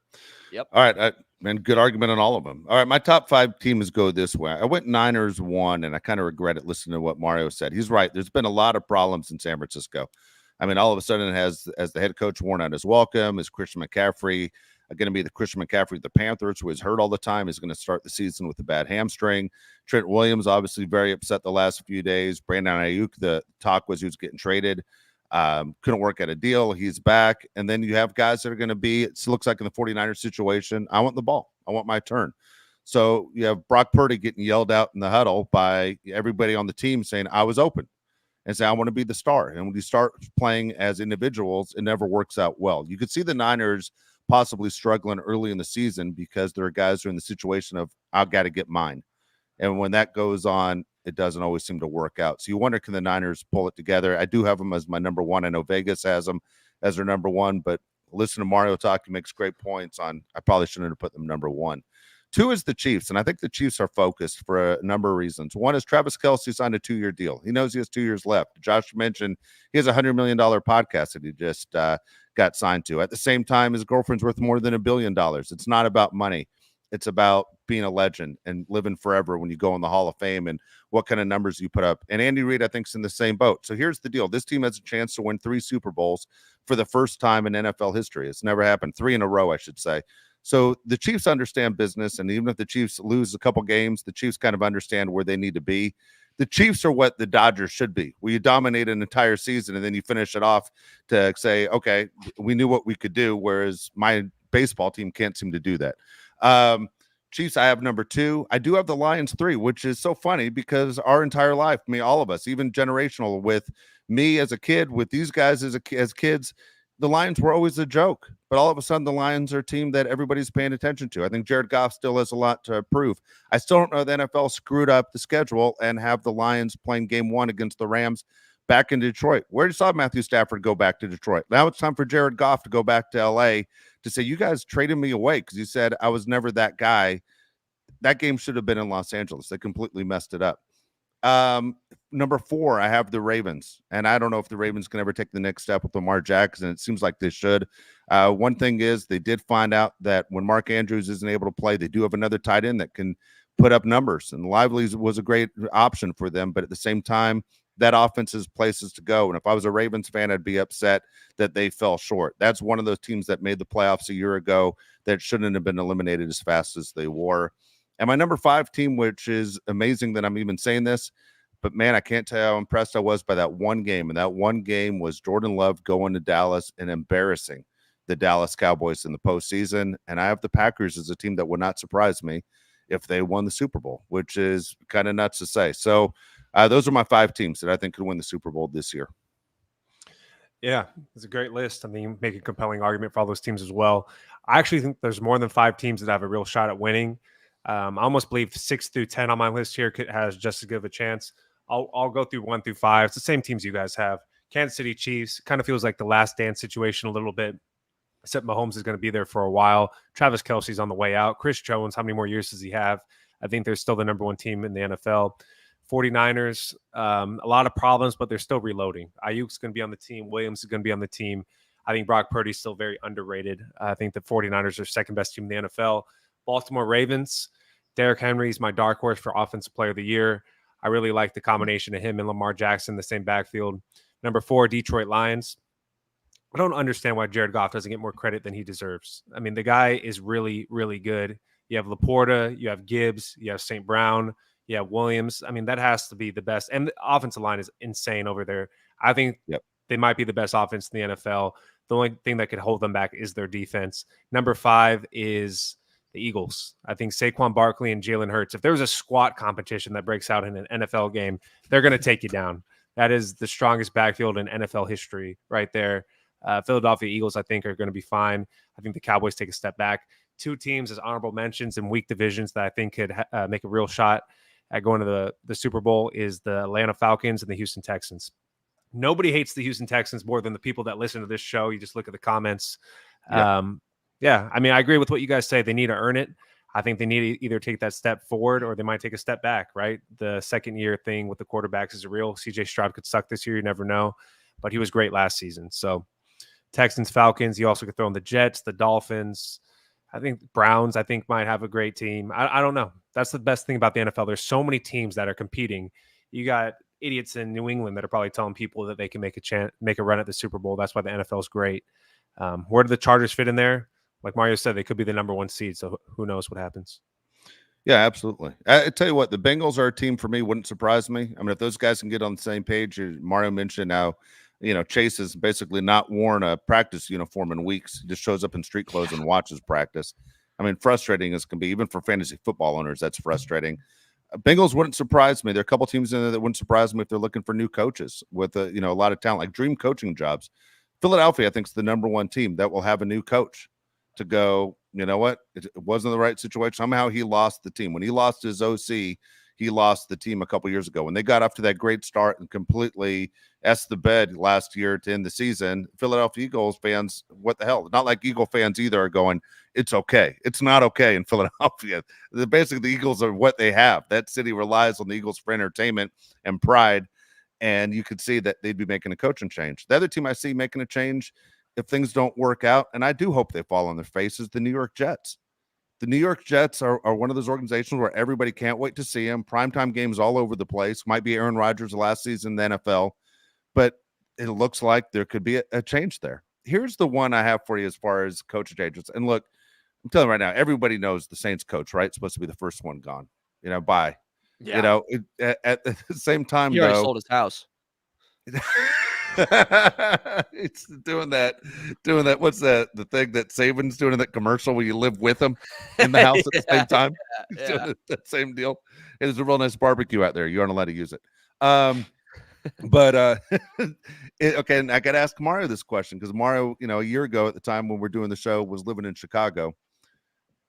Yep. All right. Man, good argument on all of them. All right. My top 5 teams go this way. I went Niners 1, and I kind of regret it listening to what Mario said. He's right. There's been a lot of problems in San Francisco. I mean, all of a sudden, as the head coach worn out his welcome, is Christian McCaffrey going to be the Christian McCaffrey of the Panthers, who is hurt all the time, is going to start the season with a bad hamstring. Trent Williams, obviously very upset the last few days. Brandon Ayuk, the talk was he was getting traded. Couldn't work out a deal. He's back. And then you have guys that are going to be, it looks like in the 49ers situation, I want the ball. I want my turn. So you have Brock Purdy getting yelled out in the huddle by everybody on the team saying, I was open, and say, I want to be the star. And when you start playing as individuals, it never works out well. You could see the Niners possibly struggling early in the season because there are guys who are in the situation of, I've got to get mine. And when that goes on, it doesn't always seem to work out. So you wonder, can the Niners pull it together? I do have them as my number 1. I know Vegas has them as their number 1, but listen to Mario talk. He makes great points on, I probably shouldn't have put them number 1. 2 is the Chiefs, and I think the Chiefs are focused for a number of reasons. 1 is Travis Kelce signed a 2-year deal. He knows he has 2 years left. Josh mentioned he has a $100 million podcast that he just got signed to. At the same time, his girlfriend's worth more than $1 billion. It's not about money. It's about being a legend and living forever when you go in the Hall of Fame and what kind of numbers you put up. And Andy Reid, I think, is in the same boat. So here's the deal. This team has a chance to win 3 Super Bowls for the first time in NFL history. It's never happened. 3 in a row, I should say. So the Chiefs understand business, and even if the Chiefs lose a couple games, the Chiefs kind of understand where they need to be. The Chiefs are what the Dodgers should be, where you dominate an entire season and then you finish it off to say, okay, we knew what we could do, whereas my baseball team can't seem to do that. Chiefs, I have number 2. I do have the Lions 3, which is so funny because our entire life, all of us, even generational, with me as a kid, with these guys as kids, the Lions were always a joke, but all of a sudden the Lions are a team that everybody's paying attention to. I think Jared Goff still has a lot to prove. I still don't know the NFL screwed up the schedule and have the Lions playing game 1 against the Rams back in Detroit. Where you saw Matthew Stafford go back to Detroit. Now it's time for Jared Goff to go back to LA to say, you guys traded me away because you said I was never that guy. That game should have been in Los Angeles. They completely messed it up. Number 4, I have the Ravens, and I don't know if the Ravens can ever take the next step with Lamar Jackson. It seems like they should. One thing is they did find out that when Mark Andrews isn't able to play, they do have another tight end that can put up numbers, and Lively was a great option for them. But at the same time, that offense has places to go. And if I was a Ravens fan, I'd be upset that they fell short. That's one of those teams that made the playoffs a year ago that shouldn't have been eliminated as fast as they were. And my number 5 team, which is amazing that I'm even saying this, but man, I can't tell you how impressed I was by that one game. And that one game was Jordan Love going to Dallas and embarrassing the Dallas Cowboys in the postseason. And I have the Packers as a team that would not surprise me if they won the Super Bowl, which is kind of nuts to say. So those are my 5 teams that I think could win the Super Bowl this year. Yeah, it's a great list. I mean, you make a compelling argument for all those teams as well. I actually think there's more than 5 teams that have a real shot at winning. I almost believe 6 through 10 on my list here has just as good of a chance. I'll go through 1 through 5. It's the same teams you guys have. Kansas City Chiefs kind of feels like the last dance situation a little bit, except Mahomes is going to be there for a while. Travis Kelce's on the way out. Chris Jones, how many more years does he have? I think they're still the number 1 team in the NFL. 49ers, a lot of problems, but they're still reloading. Ayuk's going to be on the team. Williams is going to be on the team. I think Brock Purdy's still very underrated. I think the 49ers are second best team in the NFL. Baltimore Ravens, Derrick Henry's my dark horse for Offensive Player of the Year. I really like the combination of him and Lamar Jackson in the same backfield. Number 4, Detroit Lions. I don't understand why Jared Goff doesn't get more credit than he deserves. I mean, the guy is really, really good. You have Laporta, you have Gibbs, you have St. Brown, you have Williams. I mean, that has to be the best. And the offensive line is insane over there. I think they might be the best offense in the NFL. The only thing that could hold them back is their defense. Number 5 is the Eagles. I think Saquon Barkley and Jalen Hurts, if there was a squat competition that breaks out in an NFL game, they're going to take you down. That is the strongest backfield in NFL history right there. Philadelphia Eagles, I think, are going to be fine. I think the Cowboys take a step back. 2 teams as honorable mentions in weak divisions that I think could make a real shot at going to the Super Bowl is the Atlanta Falcons and the Houston Texans. Nobody hates the Houston Texans more than the people that listen to this show. You just look at the comments. Yeah, I mean, I agree with what you guys say. They need to earn it. I think they need to either take that step forward or they might take a step back, right? The second-year thing with the quarterbacks is real. C.J. Stroud could suck this year. You never know. But he was great last season. So Texans, Falcons. You also could throw in the Jets, the Dolphins. I think Browns, I think, might have a great team. I don't know. That's the best thing about the NFL. There's so many teams that are competing. You got idiots in New England that are probably telling people that they can make a run at the Super Bowl. That's why the NFL is great. Where do the Chargers fit in there? Like Mario said, they could be the number 1 seed, so who knows what happens. Yeah, absolutely. I tell you what, the Bengals are a team for me. Wouldn't surprise me. I mean, if those guys can get on the same page, Mario mentioned now, Chase has basically not worn a practice uniform in weeks. He just shows up in street clothes and watches practice. I mean, frustrating as can be, even for fantasy football owners, that's frustrating. Bengals wouldn't surprise me. There are a couple teams in there that wouldn't surprise me if they're looking for new coaches with a lot of talent, like dream coaching jobs. Philadelphia, I think, is the number 1 team that will have a new coach to go, you know what? It wasn't the right situation. Somehow he lost the team. When he lost his OC, he lost the team a couple years ago. When they got off to that great start and completely essed the bed last year to end the season, Philadelphia Eagles fans, what the hell? Not like Eagle fans either are going, it's okay. It's not okay in Philadelphia. Basically, the Eagles are what they have. That city relies on the Eagles for entertainment and pride. And you could see that they'd be making a coaching change. The other team I see making a change if things don't work out, and I do hope they fall on their faces, the New York Jets. The New York Jets are one of those organizations where everybody can't wait to see them. Primetime games all over the place. Might be Aaron Rodgers' last season in the NFL, but it looks like there could be a change there. Here's the one I have for you as far as coach changes. And look, I'm telling you right now, everybody knows the Saints coach, right? It's supposed to be the first one gone. Bye. Yeah. At the same time, he already sold his house. It's doing that. What's that? The thing that Saban's doing in that commercial where you live with him in the house at the same time. He's doing that same deal. It is a real nice barbecue out there. You aren't allowed to use it. But okay. And I got to ask Mario this question because Mario, a year ago at the time when we're doing the show, was living in Chicago.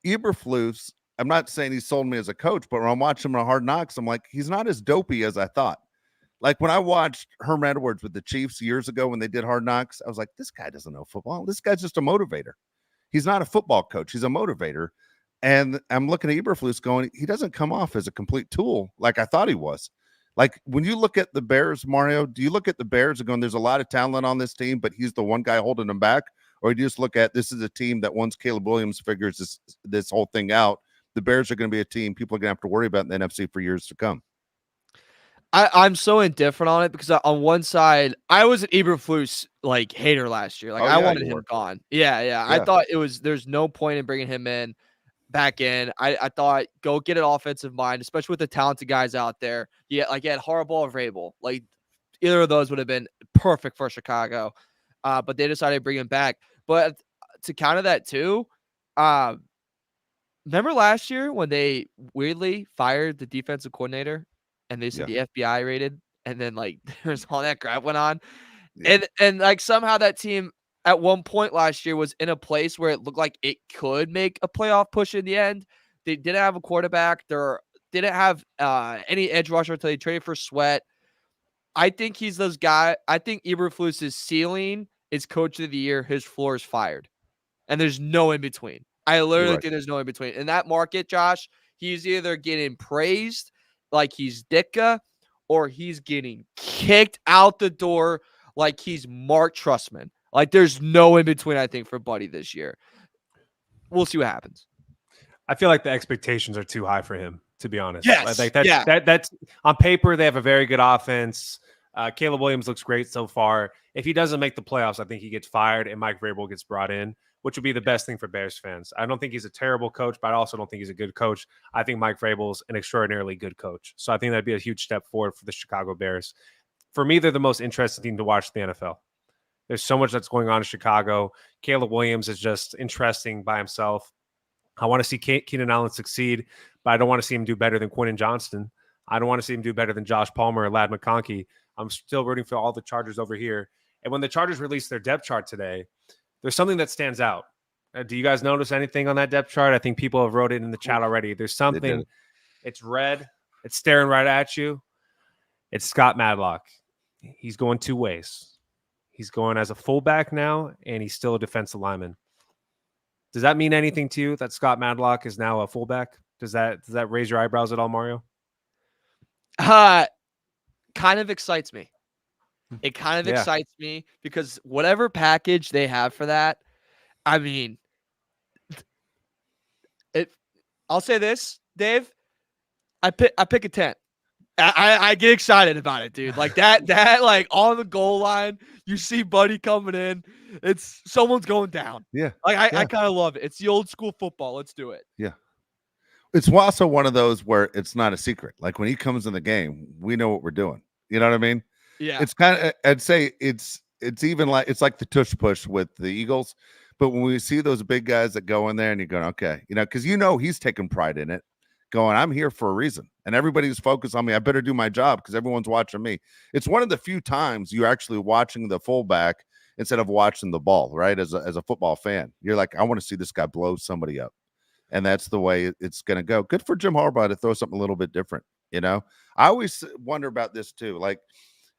Eberflus, I'm not saying he sold me as a coach, but when I'm watching him on Hard Knocks, I'm like, he's not as dopey as I thought. Like when I watched Herm Edwards with the Chiefs years ago when they did Hard Knocks, I was like, this guy doesn't know football. This guy's just a motivator. He's not a football coach. He's a motivator. And I'm looking at Eberflus going, he doesn't come off as a complete tool like I thought he was. Like when you look at the Bears, Mario, do you look at the Bears and going, there's a lot of talent on this team, but he's the one guy holding them back? Or do you just look at this is a team that once Caleb Williams figures this whole thing out, the Bears are going to be a team people are going to have to worry about in the NFC for years to come? I'm so indifferent on it because on one side, I was an Eberflus like hater last year. Like I wanted him gone. Yeah. I thought there's no point in bringing him back in. I thought go get an offensive mind, especially with the talented guys out there. Yeah, like you had Harbaugh or Vrabel. Like either of those would have been perfect for Chicago. But they decided to bring him back. But to counter that too, remember last year when they weirdly fired the defensive coordinator and they said the FBI raided, and then like there's all that crap went on. Yeah. And like somehow that team at one point last year was in a place where it looked like it could make a playoff push in the end. They didn't have a quarterback. They didn't have any edge rusher until they traded for Sweat. I think he's those guys. I think Eberflus's ceiling is coach of the year. His floor is fired. And there's no in between. I literally think there's no in between. In that market, Josh, he's either getting praised like he's Ditka, or he's getting kicked out the door like he's Mark Trustman. Like there's no in between, I think, for Buddy this year. We'll see what happens. I feel like the expectations are too high for him, to be honest. Yes. Like that's on paper, they have a very good offense. Caleb Williams looks great so far. If he doesn't make the playoffs, I think he gets fired and Mike Vrabel gets brought in, which would be the best thing for Bears fans. I don't think he's a terrible coach, but I also don't think he's a good coach. I think Mike Vrabel's an extraordinarily good coach. So I think that'd be a huge step forward for the Chicago Bears. For me, they're the most interesting team to watch in the NFL. There's so much that's going on in Chicago. Caleb Williams is just interesting by himself. I want to see Keenan Allen succeed, but I don't want to see him do better than Quentin Johnston. I don't want to see him do better than Josh Palmer or Ladd McConkey. I'm still rooting for all the Chargers over here. And when the Chargers released their depth chart today, there's something that stands out. Do you guys notice anything on that depth chart? I think people have wrote it in the chat already. There's something. It's red. It's staring right at you. It's Scott Matlock. He's going two ways. He's going as a fullback now, and he's still a defensive lineman. Does that mean anything to you that Scott Matlock is now a fullback? Does that raise your eyebrows at all, Mario? Kind of excites me. It kind of excites me because whatever package they have for that, I mean, I'll say this, Dave. I pick a 10. I get excited about it, dude. Like that like on the goal line, you see Buddy coming in. It's someone's going down. Yeah. Like I kind of love it. It's the old school football. Let's do it. Yeah. It's also one of those where it's not a secret. Like when he comes in the game, we know what we're doing. You know what I mean? Yeah. It's kind of, I'd say it's even like, it's like the tush push with the Eagles. But when we see those big guys that go in there and you're going, okay, because he's taking pride in it, going, I'm here for a reason. And everybody's focused on me. I better do my job because everyone's watching me. It's one of the few times you're actually watching the fullback instead of watching the ball, right? As a football fan, you're like, I want to see this guy blow somebody up. And that's the way it's going to go. Good for Jim Harbaugh to throw something a little bit different. I always wonder about this too. Like,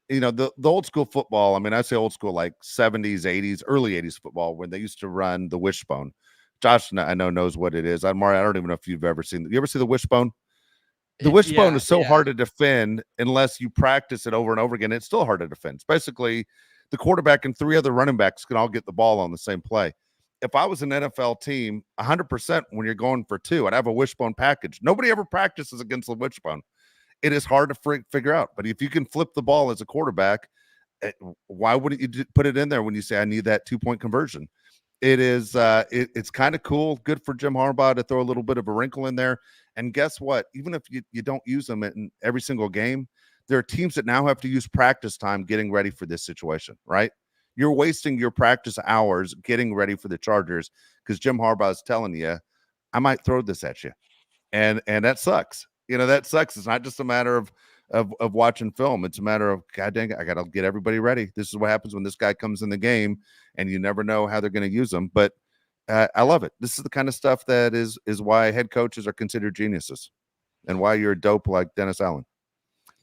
the old school football. I mean, I say old school, like 70s, 80s, early 80s football, when they used to run the wishbone. Josh, I know, knows what it is. Mario, I don't even know if you've ever seen. You ever see the wishbone? The wishbone is so hard to defend unless you practice it over and over again. It's still hard to defend. It's basically the quarterback and three other running backs can all get the ball on the same play. If I was an NFL team, 100% when you're going for two, I'd have a wishbone package. Nobody ever practices against the wishbone. It is hard to figure out. But if you can flip the ball as a quarterback, why wouldn't you put it in there when you say, I need that 2-point conversion? It is it's kind of cool. Good for Jim Harbaugh to throw a little bit of a wrinkle in there. And guess what? Even if you don't use them in every single game, there are teams that now have to use practice time getting ready for this situation, right? You're wasting your practice hours getting ready for the Chargers because Jim Harbaugh is telling you, I might throw this at you. And that sucks. That sucks. It's not just a matter of watching film. It's a matter of, God dang it, I got to get everybody ready. This is what happens when this guy comes in the game and you never know how they're going to use them. But I love it. This is the kind of stuff that is why head coaches are considered geniuses and why you're a dope like Dennis Allen.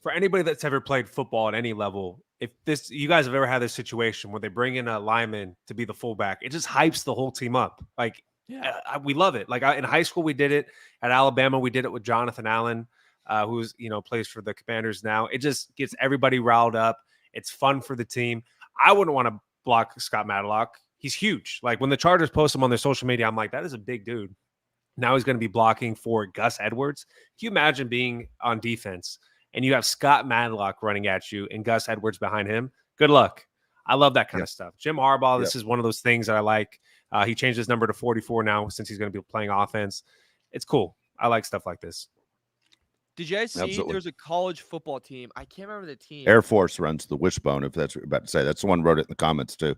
For anybody that's ever played football at any level, if you guys have ever had this situation where they bring in a lineman to be the fullback, it just hypes the whole team up. Like Yeah. We love it. Like in high school, we did it. At Alabama, we did it with Jonathan Allen, who's plays for the Commanders now. It just gets everybody riled up. It's fun for the team. I wouldn't want to block Scott Matlock. He's huge. Like when the Chargers post him on their social media, I'm like, that is a big dude. Now he's going to be blocking for Gus Edwards. Can you imagine being on defense and you have Scott Matlock running at you and Gus Edwards behind him? Good luck. I love that kind of stuff. Jim Harbaugh, this is one of those things that I like. He changed his number to 44 now since he's going to be playing offense. It's cool. I like stuff like this. Did you guys see there's a college football team? I can't remember the team. Air Force runs the wishbone, if that's what you're about to say. That's the one who wrote it in the comments, too.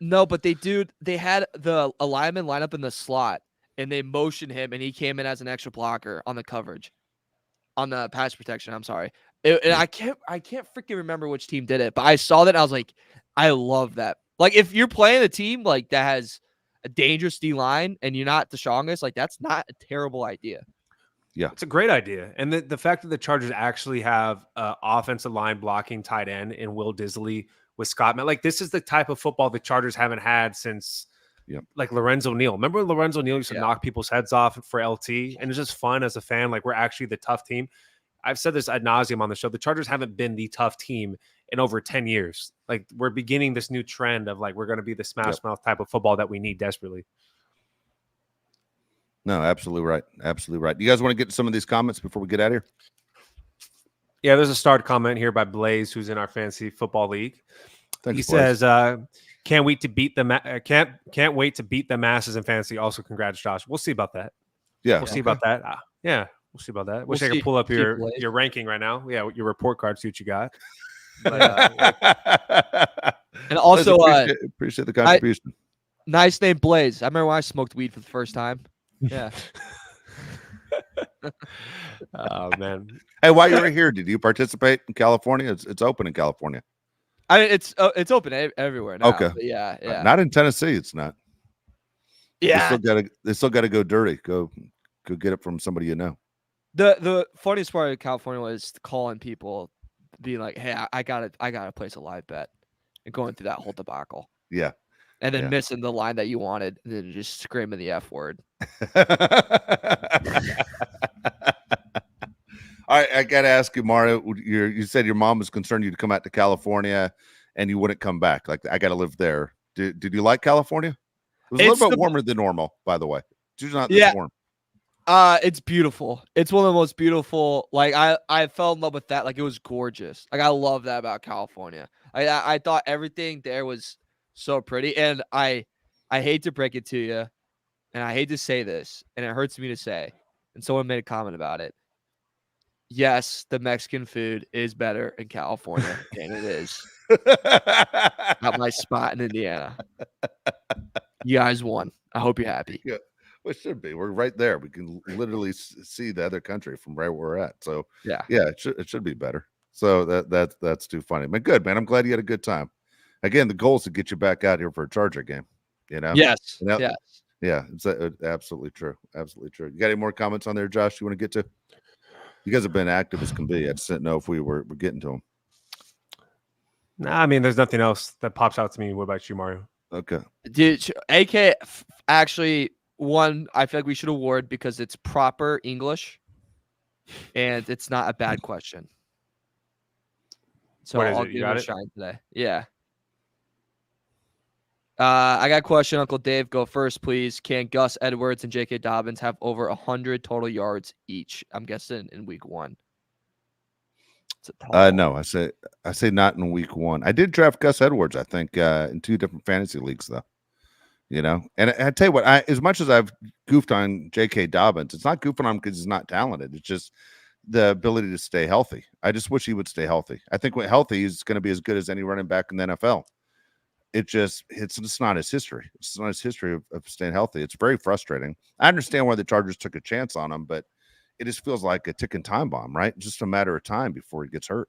No, but they had the lineman line up in the slot, and they motioned him, and he came in as an extra blocker on the coverage, on the pass protection. I'm sorry. And I can't freaking remember which team did it, but I saw that, and I was like, I love that. Like, if you're playing a team like that has a dangerous D line and you're not the strongest, like that's not a terrible idea. Yeah, it's a great idea. And the fact that the Chargers actually have offensive line blocking tight end in Will Disley with Scott, like this is the type of football the Chargers haven't had since like Lorenzo Neal. Remember Lorenzo Neal used to knock people's heads off for LT, and it's just fun as a fan. Like we're actually the tough team. I've said this ad nauseum on the show. The Chargers haven't been the tough team in over 10 years. Like we're beginning this new trend of like we're going to be the smash mouth type of football that we need desperately. No, absolutely right. Absolutely right. You guys want to get to some of these comments before we get out of here? Yeah, there's a start comment here by Blaze, who's in our fantasy football league. Thanks, he Blaze. says, "Can't wait to beat the can't wait to beat the masses in fantasy." Also, congrats, Josh. We'll see about that. Yeah, we'll see about that. Yeah, we'll see about that. Wish I could pull up your ranking right now. Yeah, your report card. See what you got. But, and also, appreciate the contribution. Nice name, Blaze. I remember when I smoked weed for the first time. Yeah. Oh man. Hey, while you were here, did you participate in California? It's open in California. I mean, it's open everywhere now. Okay. Yeah. Not in Tennessee. It's not. Yeah. They still got to go dirty. Go get it from somebody you know. The funniest part of California was calling people, being like, "Hey, I gotta place a live bet," and going through that whole debacle. Yeah. And then missing the line that you wanted, and then just screaming the F word. All right, I got to ask you, Mario. You said your mom was concerned you'd come out to California and you wouldn't come back. Like, I got to live there. Did you like California? It was a little bit warmer than normal, by the way. It's usually not this warm. It's beautiful. It's one of the most beautiful. Like I fell in love with that. Like it was gorgeous. Like I love that about California. I thought everything there was so pretty, and I hate to break it to you, and I hate to say this, and it hurts me to say, and someone made a comment about it. Yes, the Mexican food is better in California than it is at my spot in Indiana. You guys won. I hope you're happy. Yeah, well, it should be. We're right there. We can literally see the other country from where we're at. So yeah, it should be better. So that's too funny. Man, good man. I'm glad you had a good time. Again, the goal is to get you back out here for a Charger game. You know? Yes. Yes. Yeah, it's absolutely true. Absolutely true. You got any more comments on there, Josh? You want to get to? You guys have been active as can be. I just didn't know if we're getting to them. Nah, I mean, there's nothing else that pops out to me. What about you, Mario? Okay. Dude, AK actually one I feel like we should award because it's proper English and it's not a bad question. So I'll give it a shine today. Yeah. I got a question, Uncle Dave. Go first, please. Can Gus Edwards and J.K. Dobbins have over 100 total yards each? I'm guessing in week 1. No, I say not in week 1. I did draft Gus Edwards, I think, in 2 different fantasy leagues, though. You know, and I tell you what, as much as I've goofed on J.K. Dobbins, it's not goofing on him because he's not talented. It's just the ability to stay healthy. I just wish he would stay healthy. I think when healthy, he's going to be as good as any running back in the NFL. It's just not his history. It's not his history of staying healthy. It's very frustrating. I understand why the Chargers took a chance on him, but it just feels like a ticking time bomb, right? Just a matter of time before he gets hurt.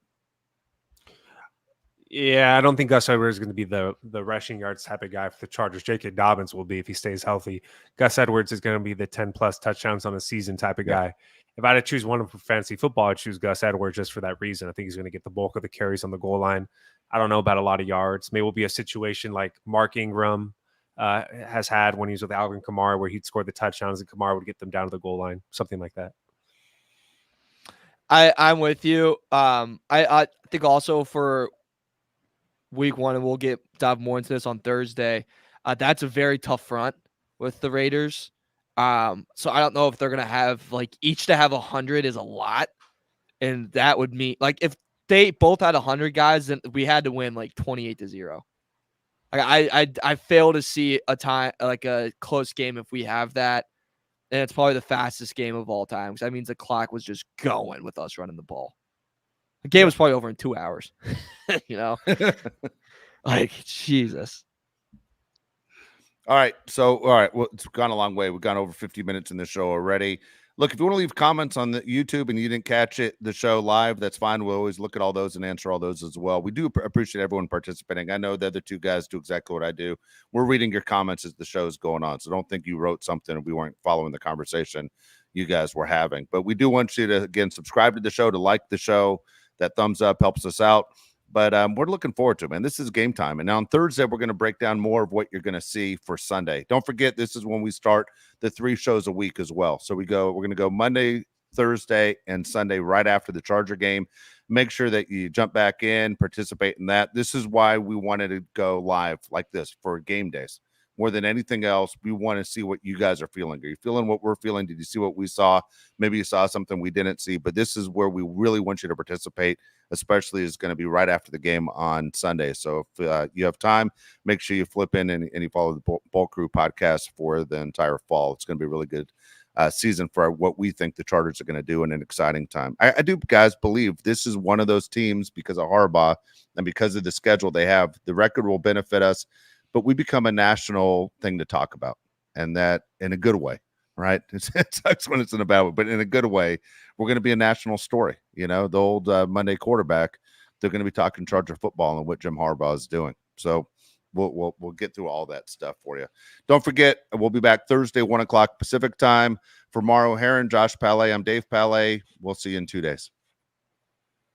Yeah, I don't think Gus Edwards is going to be the rushing yards type of guy for the Chargers. J.K. Dobbins will be if he stays healthy. Gus Edwards is going to be the 10-plus touchdowns on a season type of guy. If I had to choose one for fantasy football, I'd choose Gus Edwards just for that reason. I think he's going to get the bulk of the carries on the goal line. I don't know about a lot of yards. Maybe it will be a situation like Mark Ingram, has had when he was with Alvin Kamara, where he'd score the touchdowns and Kamara would get them down to the goal line, something like that. I'm with you. I think also for week 1, and we'll dive more into this on Thursday. That's a very tough front with the Raiders. So I don't know if they're gonna have like each to have 100 is a lot, and that would mean like if they both had 100 guys, then we had to win like 28-0. Like I fail to see a time like a close game if we have that, and it's probably the fastest game of all time because that means the clock was just going with us running the ball. The game was probably over in 2 hours. You know, like Jesus. All right. So, all right. Well, it's gone a long way. We've gone over 50 minutes in the show already. Look, if you want to leave comments on the YouTube and you didn't catch the show live, that's fine. We'll always look at all those and answer all those as well. We do appreciate everyone participating. I know the other two guys do exactly what I do. We're reading your comments as the show is going on. So don't think you wrote something and we weren't following the conversation you guys were having. But we do want you to, again, subscribe to the show, to like the show. That thumbs up helps us out. But we're looking forward to it, man. This is game time. And now on Thursday, we're going to break down more of what you're going to see for Sunday. Don't forget, this is when we start the 3 shows a week as well. So we're going to go Monday, Thursday, and Sunday right after the Charger game. Make sure that you jump back in, participate in that. This is why we wanted to go live like this for game days. More than anything else, we want to see what you guys are feeling. Are you feeling what we're feeling? Did you see what we saw? Maybe you saw something we didn't see, but this is where we really want you to participate, especially is going to be right after the game on Sunday. So if you have time, make sure you flip in and you follow the Bolt Crew podcast for the entire fall. It's going to be a really good season for what we think the Chargers are going to do in an exciting time. I do, guys, believe this is one of those teams because of Harbaugh and because of the schedule they have. The record will benefit us, but we become a national thing to talk about, and that in a good way, right? It sucks when it's in a bad way, but in a good way, we're going to be a national story. You know, the old Monday quarterback, they're going to be talking Charger football and what Jim Harbaugh is doing. So we'll get through all that stuff for you. Don't forget, we'll be back Thursday, 1 o'clock Pacific time. For Mario Heron, Josh Palais, I'm Dave Palais. We'll see you in 2 days.